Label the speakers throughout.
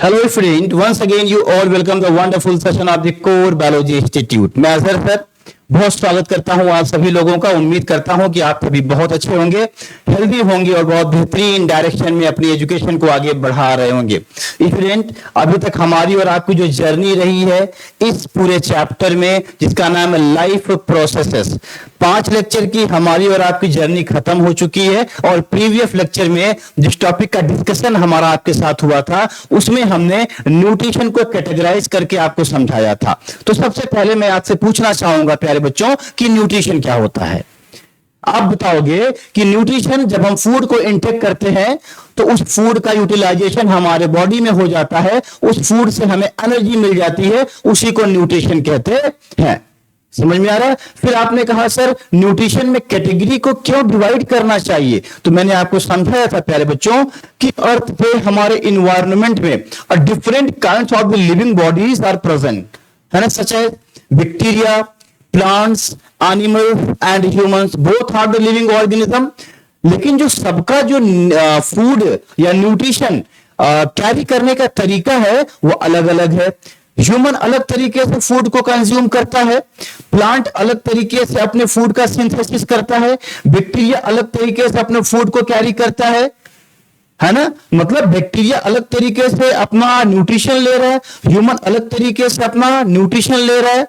Speaker 1: Hello friend, once again you all welcome the wonderful session of the Core Biology Institute. मैं Azhar sir बहुत स्वागत करता हूं आप सभी लोगों का। उम्मीद करता हूं कि आप सभी बहुत अच्छे होंगे, हेल्दी होंगे और बहुत बेहतरीन डायरेक्शन में अपनी एजुकेशन को आगे बढ़ा रहे होंगे। फ्रेंड, अभी तक हमारी और आपकी जो जर्नी रही है इस पूरे चैप्टर में जिसका नाम है लाइफ प्रोसेसेस, 5 लेक्चर की हमारी और आपकी जर्नी खत्म हो चुकी है। और प्रीवियस लेक्चर में जिस टॉपिक का डिस्कशन हमारा आपके साथ हुआ था उसमें हमने न्यूट्रिशन को कैटेगराइज करके आपको समझाया था। तो सबसे पहले मैं आपसे पूछना चाहूंगा प्यारे बच्चों कि न्यूट्रिशन क्या होता है। आप बताओगे कि न्यूट्रिशन, जब हम फूड को इंटेक करते हैं तो उस फूड का यूटिलाइजेशन हमारे बॉडी में हो जाता है, उस फूड से हमें एनर्जी मिल जाती है, उसी को न्यूट्रिशन कहते हैं। समझ में आ रहा है? फिर आपने कहा सर न्यूट्रिशन में कैटेगरी को क्यों डिवाइड करना चाहिए, तो मैंने आपको समझाया था प्यारे बच्चों कि अर्थ पे हमारे इन्वायरमेंट में different kinds of the living bodies are present, है ना, सच है bacteria, plants, animals and humans both are the living organism. लेकिन जो सबका जो फूड या न्यूट्रिशन कैरी करने का तरीका है वो अलग अलग है। ह्यूमन अलग तरीके से फूड को कंज्यूम करता है, प्लांट अलग तरीके से अपने फूड का सिंथेसिस करता है, बैक्टीरिया अलग तरीके से अपने फूड को कैरी करता है ना। मतलब बैक्टीरिया अलग तरीके से अपना न्यूट्रिशन ले रहा है, ह्यूमन अलग तरीके से अपना न्यूट्रिशन ले रहा है।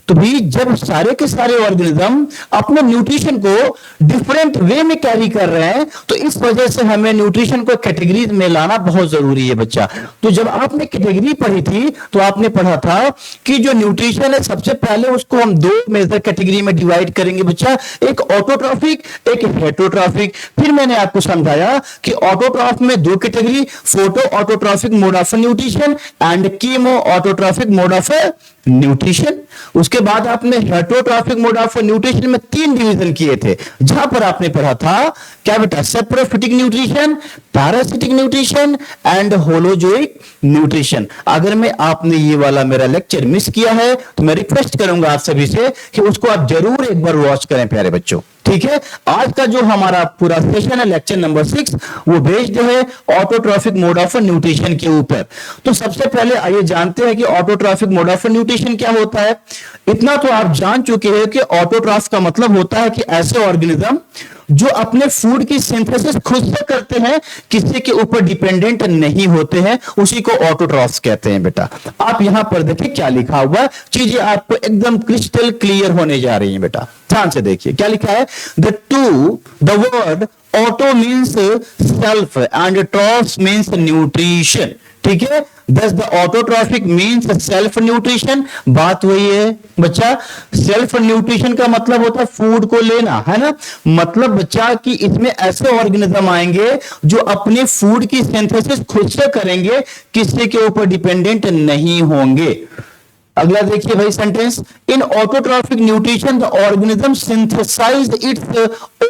Speaker 1: तो भी जब सारे के सारे ऑर्गेनिज्म अपने न्यूट्रिशन को डिफरेंट वे में कैरी कर रहे हैं तो इस वजह से हमें न्यूट्रिशन को कैटेगरीज में लाना बहुत जरूरी है बच्चा। तो जब आपने कैटेगरी पढ़ी थी तो आपने पढ़ा था कि जो न्यूट्रिशन है सबसे पहले उसको हम 2 मेजर कैटेगरी में डिवाइड करेंगे बच्चा, एक ऑटोट्रॉफिक, एक हेटरोट्रॉफिक। फिर मैंने आपको समझाया कि ऑटोट्रॉफ में 2 category, photo autotrophic mode of nutrition and chemo autotrophic mode of nutrition. उसके बाद आपने हेटरोट्रॉफिक मोड ऑफ न्यूट्रिशन में 3 डिवीजन किए थे, जहां पर आपने पढ़ा था क्या बेटा, saprophytic nutrition, parasitic nutrition and holozoic nutrition. अगर मैं आपने ये वाला मेरा लेक्चर मिस किया है तो मैं रिक्वेस्ट करूंगा आप सभी से कि उसको आप जरूर एक बार वॉच करें प्यारे बच्चों, ठीक है। आज का जो हमारा पूरा सेशन है लेक्चर नंबर 6 वो बेस्ड है ऑटोट्रॉफिक मोड ऑफ न्यूट्रिशन के ऊपर। तो सबसे पहले आइए जानते हैं कि ऑटोट्रॉफिक मोड ऑफ न्यूट्रिशन क्या होता है। इतना तो आप जान चुके हैं कि ऑटोट्रॉफ का मतलब होता है कि ऐसे ऑर्गेनिज्म जो अपने फूड की सिंथेसिस खुद से करते हैं, किसी के ऊपर डिपेंडेंट नहीं होते हैं, उसी को ऑटोट्रॉफ्स कहते हैं बेटा। आप यहां पर देखिए क्या लिखा हुआ, चीजें आपको एकदम क्रिस्टल क्लियर होने जा रही हैं बेटा। ध्यान से देखिए क्या लिखा है, the word auto means self and troughs means nutrition, ठीक है। Thus the autotrophic means self nutrition। बात वही है बच्चा, सेल्फ न्यूट्रिशन का मतलब होता है फूड को लेना, है ना। मतलब बच्चा कि इसमें ऐसे ऑर्गेनिज्म आएंगे जो अपने फूड की सिंथेसिस खुद से करेंगे, किसी के ऊपर डिपेंडेंट नहीं होंगे। अगला देखिए भाई sentence, in autotrophic nutrition the organism synthesise its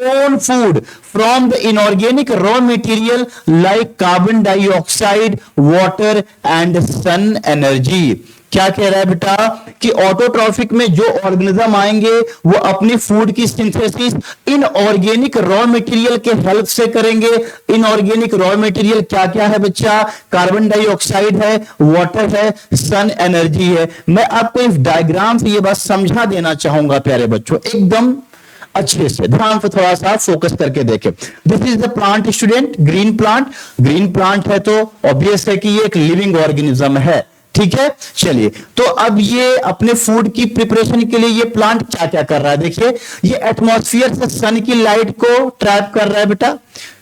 Speaker 1: own food from the inorganic raw material like carbon dioxide, water and sun energy. क्या कह रहा है बेटा कि ऑटोट्रॉफिक में जो ऑर्गेनिज्म आएंगे वो अपनी फूड की सिंथेसिस इनऑर्गेनिक रॉ मटेरियल के हेल्प से करेंगे। इनऑर्गेनिक रॉ मटेरियल क्या क्या है बच्चा, कार्बन डाइऑक्साइड है, वाटर है, सन एनर्जी है। मैं आपको इस डायग्राम से ये बात समझा देना चाहूंगा प्यारे बच्चों, एकदम अच्छे से ध्यान से थोड़ा सा फोकस करके देखें। This is the plant student, green plant. Green plant है तो ऑब्वियस है कि ये एक लिविंग ऑर्गेनिज्म है, ठीक है। चलिए, तो अब ये अपने फूड की प्रिपरेशन के लिए ये प्लांट क्या क्या कर रहा है, देखिए ये एटमॉस्फेयर से सन की लाइट को ट्रैप कर रहा है बेटा,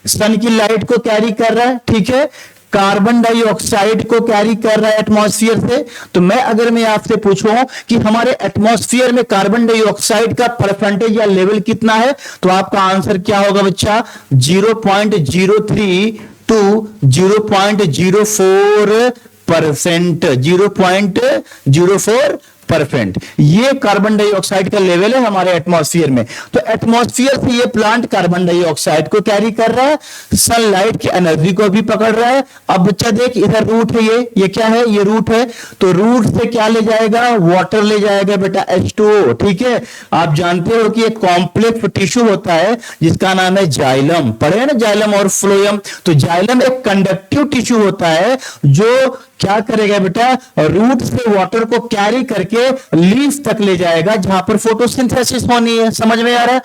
Speaker 1: सन की लाइट को कैरी कर रहा है, ठीक है। कार्बन डाइऑक्साइड को कैरी कर रहा है एटमॉस्फेयर से। तो मैं आपसे पूछूं कि हमारे एटमॉस्फेयर में कार्बन डाइऑक्साइड का परसेंटेज या लेवल कितना है, तो आपका आंसर क्या होगा बच्चा, 0.03 टू 0.04%, 0.04 परसेंट। ये कार्बन डाइऑक्साइड का लेवल है हमारे एटमॉस्फेयर में। तो एटमॉस्फेयर से ये प्लांट कार्बन डाइऑक्साइड को कैरी कर रहा है, सनलाइट की एनर्जी को भी पकड़ रहा है। अब बच्चा देख, इधर रूट है, ये क्या है, ये रूट है। तो रूट से क्या ले जाएगा, वाटर ले जाएगा बेटा, H2O। ठीक है, आप जानते हो कि एक कॉम्प्लेक्स टिश्यू होता है जिसका नाम है जाइलम, पढ़े ना, जाइलम और फ्लोएम। तो जाइलम एक कंडक्टिव टिश्यू होता है जो क्या करेगा बेटा, रूट से वाटर को कैरी करके लीफ तक ले जाएगा जहां पर फोटोसिंथेसिस होनी है। समझ में आ रहा है?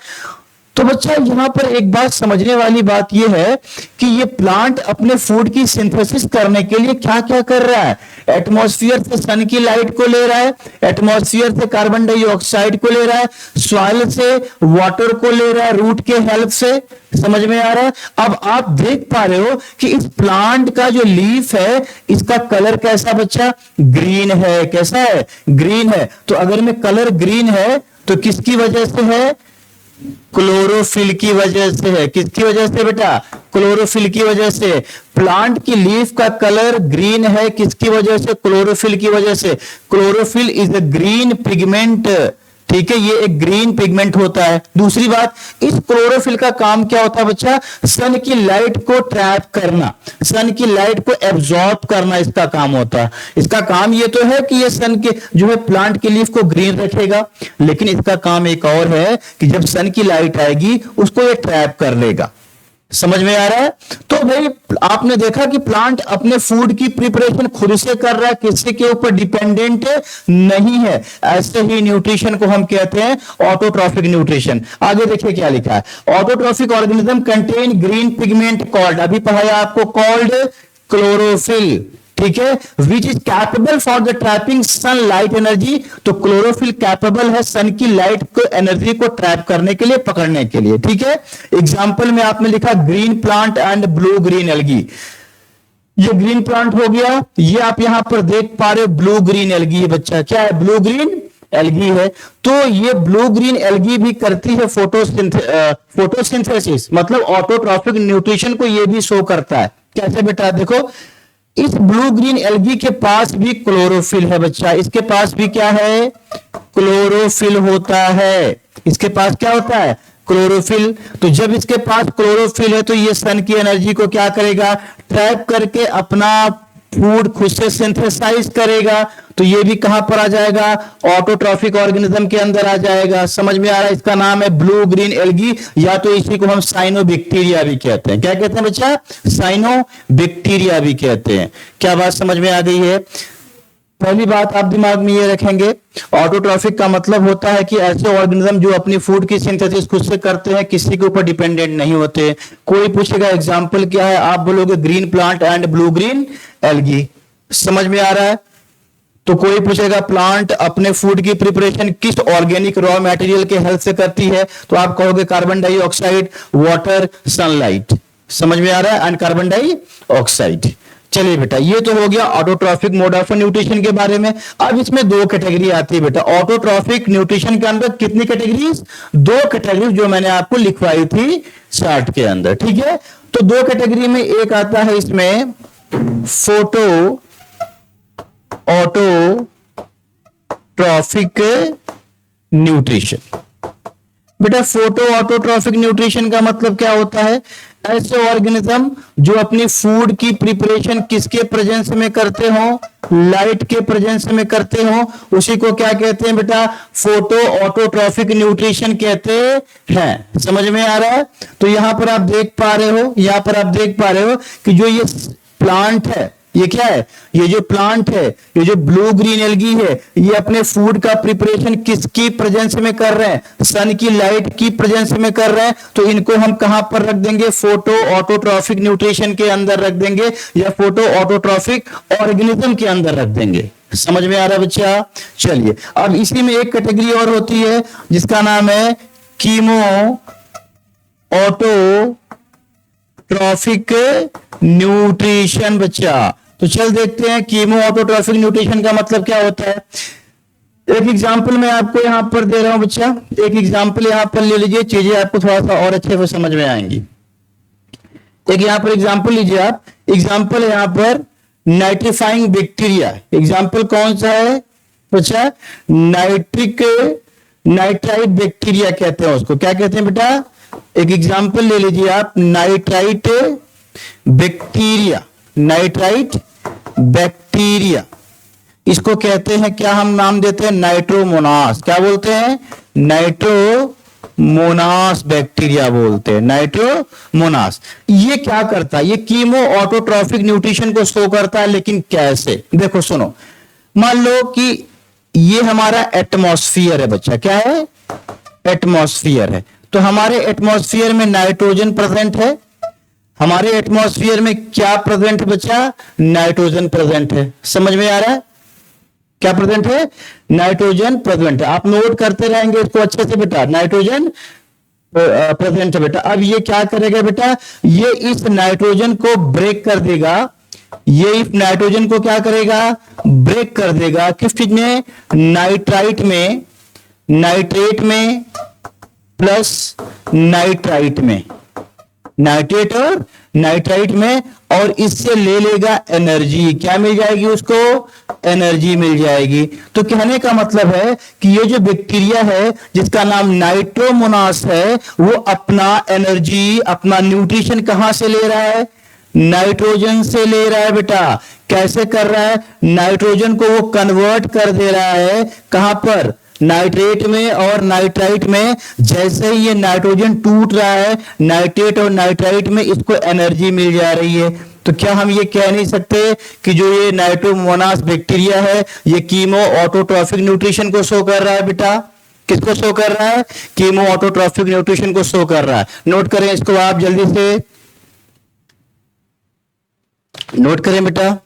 Speaker 1: तो बच्चा यहां पर एक बात समझने वाली बात यह है कि ये प्लांट अपने फूड की सिंथेसिस करने के लिए क्या क्या कर रहा है। एटमॉस्फेयर से सन की लाइट को ले रहा है, एटमॉस्फेयर से कार्बन डाइऑक्साइड को ले रहा है, सॉइल से वाटर को ले रहा है रूट के हेल्प से। समझ में आ रहा है? अब आप देख पा रहे हो कि इस प्लांट का जो लीफ है इसका कलर कैसा बच्चा, ग्रीन है। कैसा है, ग्रीन है। तो अगर में कलर ग्रीन है तो किसकी वजह से है, क्लोरोफिल की वजह से है। किसकी वजह से बेटा, क्लोरोफिल की वजह से। प्लांट की लीफ का कलर ग्रीन है, किसकी वजह से, क्लोरोफिल की वजह से। Chlorophyll is a green pigment. ठीक है, ये एक ग्रीन पिगमेंट होता है। दूसरी बात, इस क्लोरोफिल का काम क्या होता है बच्चा, सन की लाइट को ट्रैप करना, सन की लाइट को एब्जॉर्ब करना इसका काम होता है। इसका काम ये तो है कि ये सन के जो है प्लांट की लीफ को ग्रीन रखेगा, लेकिन इसका काम एक और है कि जब सन की लाइट आएगी उसको ये ट्रैप कर लेगा। समझ में आ रहा है? तो भाई आपने देखा कि प्लांट अपने फूड की प्रिपरेशन खुद से कर रहा है, किसी के ऊपर डिपेंडेंट नहीं है। ऐसे ही न्यूट्रिशन को हम कहते हैं ऑटोट्रॉफिक न्यूट्रिशन। आगे देखिए क्या लिखा है, autotrophic organism contain green pigment called, अभी पढ़ाया आपको, कॉल्ड क्लोरोफिल। ठीक है, which is capable for the trapping sun light energy. तो क्लोरोफिल कैपेबल है सन की लाइट को एनर्जी को ट्रैप करने के लिए, पकड़ने के लिए। ठीक है, एग्जाम्पल में आपने लिखा green plant and blue green algae. ये ग्रीन प्लांट हो गया, ये आप यहां पर देख पा रहे हो ब्लू ग्रीन एल्गी है बच्चा। क्या है, ब्लू ग्रीन एल्गी है। तो ये ब्लू ग्रीन एल्गी भी करती है फोटोसिंथेसिस, मतलब ऑटोट्रॉफिक न्यूट्रिशन को ये भी शो करता है। कैसे बेटा, देखो इस ब्लू ग्रीन एल्गी के पास भी क्लोरोफिल है बच्चा। इसके पास भी क्या है, क्लोरोफिल होता है। इसके पास क्या होता है, क्लोरोफिल। तो जब इसके पास क्लोरोफिल है तो ये सन की एनर्जी को क्या करेगा, ट्रैप करके अपना फूड खुद से सिंथेसाइज करेगा। तो ये भी कहां पर आ जाएगा, ऑटोट्रॉफिक ऑर्गेनिज्म के अंदर आ जाएगा। समझ में आ रहा है? इसका नाम है ब्लू ग्रीन एल्गी, या तो इसी को हम साइनोबैक्टीरिया भी कहते हैं। क्या कहते हैं बच्चा, साइनोबैक्टीरिया भी कहते हैं। क्या बात समझ में आ गई है? पहली बात आप दिमाग में ये रखेंगे, ऑटोट्रॉफिक का मतलब होता है कि ऐसे ऑर्गेनिज्म जो अपनी फूड की सिंथेसिस खुद से करते हैं, किसी के ऊपर डिपेंडेंट नहीं होते। कोई पूछेगा एग्जांपल क्या है, आप बोलोगे green plant and blue green algae. समझ में आ रहा है? तो कोई पूछेगा प्लांट अपने फूड की प्रिपरेशन किस ऑर्गेनिक रॉ मटेरियल के हेल्प से करती है, तो आप कहोगे कार्बन डाइऑक्साइड, वाटर, सनलाइट। समझ में आ रहा है, एंड कार्बन डाइऑक्साइड। चलिए बेटा, ये तो हो गया ऑटोट्रॉफिक मोड ऑफ न्यूट्रिशन के बारे में। अब इसमें दो कैटेगरी आती है बेटा। ऑटोट्रॉफिक न्यूट्रिशन के अंदर कितनी कैटेगरीज, दो कैटेगरी जो मैंने आपको लिखवाई थी चार्ट के अंदर। ठीक है, तो दो कैटेगरी में एक आता है इसमें फोटो ऑटोट्रॉफिक न्यूट्रिशन। बेटा फोटो ऑटोट्रॉफिक न्यूट्रिशन का मतलब क्या होता है, ऐसे ऑर्गेनिज्म जो अपनी फूड की प्रिपरेशन किसके प्रेजेंस में करते हो, लाइट के प्रेजेंस में करते हो, उसी को क्या कहते हैं बेटा, फोटो ऑटोट्रॉफिक न्यूट्रिशन कहते हैं। समझ में आ रहा है? तो यहां पर आप देख पा रहे हो, यहां पर आप देख पा रहे हो कि जो ये प्लांट है, ये क्या है, ये जो प्लांट है, ये जो ब्लू ग्रीन एल्गी है, ये अपने फूड का प्रिपरेशन किसकी प्रेजेंस में कर रहे हैं, सन की लाइट की प्रेजेंस में कर रहे हैं। तो इनको हम कहां पर रख देंगे, फोटो ऑटोट्रॉफिक न्यूट्रिशन के अंदर रख देंगे, या फोटो ऑटोट्रॉफिक ऑर्गेनिज्म के अंदर रख देंगे। समझ में आ रहा है बच्चा? चलिए, अब इसी में एक कैटेगरी और होती है जिसका नाम है कीमो ऑटोट्रॉफिक न्यूट्रिशन। बच्चा तो चल देखते हैं कीमो ऑटोट्रॉफिक न्यूट्रिशन का मतलब क्या होता है। एक एग्जांपल मैं आपको यहां पर दे रहा हूं बच्चा, एक एग्जांपल यहां पर ले लीजिए, चीजें आपको थोड़ा सा और अच्छे से समझ में आएंगी। एक यहां पर एग्जांपल लीजिए आप, एग्जांपल यहां पर नाइट्रीफाइंग बैक्टीरिया। एग्जांपल कौन सा है, बच्चा नाइट्राइट बैक्टीरिया कहते हैं उसको। क्या कहते हैं बेटा? एक एग्जांपल ले लीजिए आप, नाइट्राइट बैक्टीरिया। नाइट्राइट बैक्टीरिया इसको कहते हैं क्या? हम नाम देते हैं नाइट्रोमोनास। क्या बोलते हैं? नाइट्रोमोनास बैक्टीरिया बोलते हैं, नाइट्रोमोनास। ये क्या करता है? ये कीमो ऑटोट्रॉफिक न्यूट्रिशन को शो करता है, लेकिन कैसे? देखो सुनो, मान लो कि ये हमारा एटमॉस्फियर है बच्चा। क्या है? एटमॉस्फियर है। तो हमारे एटमॉस्फियर में नाइट्रोजन प्रेजेंट है। हमारे एटमॉस्फियर में क्या प्रेजेंट है बच्चा? नाइट्रोजन प्रेजेंट है। समझ में आ रहा है? क्या प्रेजेंट है? नाइट्रोजन प्रेजेंट है। आप नोट करते रहेंगे इसको अच्छे से बेटा, नाइट्रोजन प्रेजेंट है बेटा। अब ये क्या करेगा बेटा? ये इस नाइट्रोजन को ब्रेक कर देगा। ये इस नाइट्रोजन को क्या करेगा? ब्रेक कर देगा। किस चीज में? नाइट्राइट में, नाइट्रेट में प्लस नाइट्राइट में, नाइट्रेट और नाइट्राइट में, और इससे ले लेगा एनर्जी। क्या मिल जाएगी उसको? एनर्जी मिल जाएगी। तो कहने का मतलब है कि ये जो बैक्टीरिया है जिसका नाम नाइट्रोमोनास है, वो अपना एनर्जी, अपना न्यूट्रिशन कहां से ले रहा है? नाइट्रोजन से ले रहा है बेटा। कैसे कर रहा है? नाइट्रोजन को वो कन्वर्ट कर दे रहा है। कहां पर? नाइट्रेट में और नाइट्राइट में। जैसे ही ये नाइट्रोजन टूट रहा है नाइट्रेट और नाइट्राइट में, इसको एनर्जी मिल जा रही है। तो क्या हम ये कह नहीं सकते कि जो ये नाइट्रोमोनास बैक्टीरिया है ये कीमो ऑटोट्रॉफिक न्यूट्रिशन को शो कर रहा है बेटा? किसको शो कर रहा है? कीमो ऑटोट्रॉफिक न्यूट्रिशन को शो कर रहा है। नोट करें इसको आप, जल्दी से नोट करें बेटा।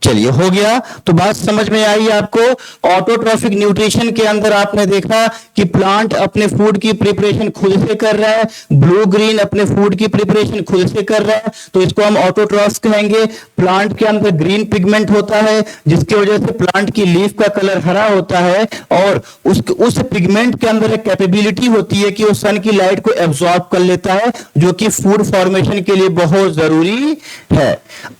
Speaker 1: चलिए, हो गया। तो बात समझ में आई आपको? ऑटोट्रॉफिक न्यूट्रिशन के अंदर आपने देखा कि प्लांट अपने फूड की प्रिपरेशन खुद से कर रहा है, ब्लू ग्रीन अपने फूड की प्रिपरेशन खुद से कर रहा है, तो इसको हम ऑटोट्रॉफ कहेंगे। प्लांट के अंदर ग्रीन पिगमेंट होता है जिसकी वजह से प्लांट की लीफ का कलर हरा होता है, और उस पिगमेंट के अंदर एक कैपेबिलिटी होती है कि वो सन की लाइट को एब्जॉर्ब कर लेता है, जो कि फूड फॉर्मेशन के लिए बहुत जरूरी है।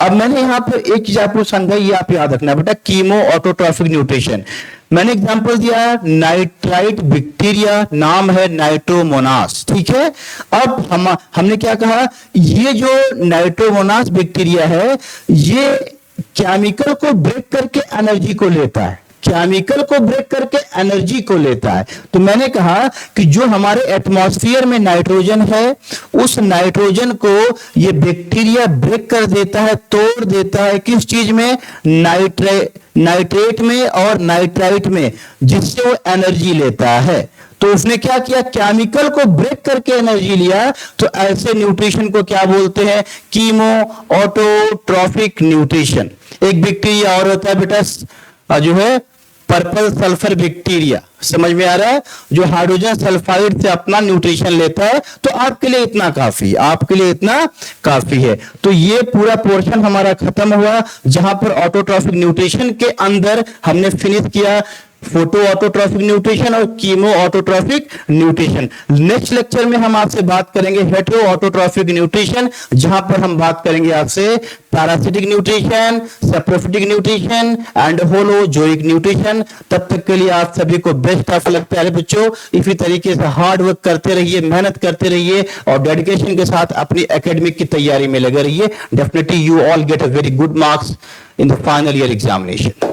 Speaker 1: अब मैंने यहां पर एक चीज आपको समझा, ये आप याद रखना बेटा, कीमो ऑटोट्रॉफिक न्यूट्रिशन। मैंने एग्जांपल दिया नाइट्राइट बैक्टीरिया, नाम है नाइट्रोमोनास। ठीक है। अब हमने क्या कहा? ये जो नाइट्रोमोनास बैक्टीरिया है ये केमिकल को ब्रेक करके एनर्जी को लेता है, केमिकल को ब्रेक करके एनर्जी को लेता है। तो मैंने कहा कि जो हमारे एटमॉस्फेयर में नाइट्रोजन है, उस नाइट्रोजन को ये बैक्टीरिया ब्रेक कर देता है, तोड़ देता है। किस चीज में? नाइट्रेट में और नाइट्राइट में, जिससे वो एनर्जी लेता है। तो उसने क्या किया? केमिकल को ब्रेक करके एनर्जी लिया। तो ऐसे न्यूट्रिशन को क्या बोलते हैं? Chemo autotrophic nutrition. एक बैक्टीरिया और होता है बेटा जो है पर्पल सल्फर बैक्टीरिया। समझ में आ रहा है? जो हाइड्रोजन सल्फाइड से अपना न्यूट्रिशन लेता है। तो आपके लिए इतना काफी, आपके लिए इतना काफी है। तो ये पूरा पोर्शन हमारा खत्म हुआ जहां पर ऑटोट्रॉफिक न्यूट्रिशन के अंदर हमने फिनिश किया फोटो ऑटोट्रॉफिक न्यूट्रिशन और chemo autotrophic nutrition. Next lecture में हम आपसे बात करेंगे हेटेरो ऑटोट्रॉफिक न्यूट्रिशन, जहां पर हम बात करेंगे आपसे parasitic nutrition, saprophytic nutrition and holozoic nutrition. तब तक के लिए आप सभी को बेस्ट ऑफ लक प्यारे बच्चों। इसी तरीके से हार्ड वर्क करते रहिए, मेहनत करते रहिए और डेडिकेशन के साथ अपनी एकेडमिक की तैयारी में लगे रहिए। Definitely you all get a very good marks in the final year examination.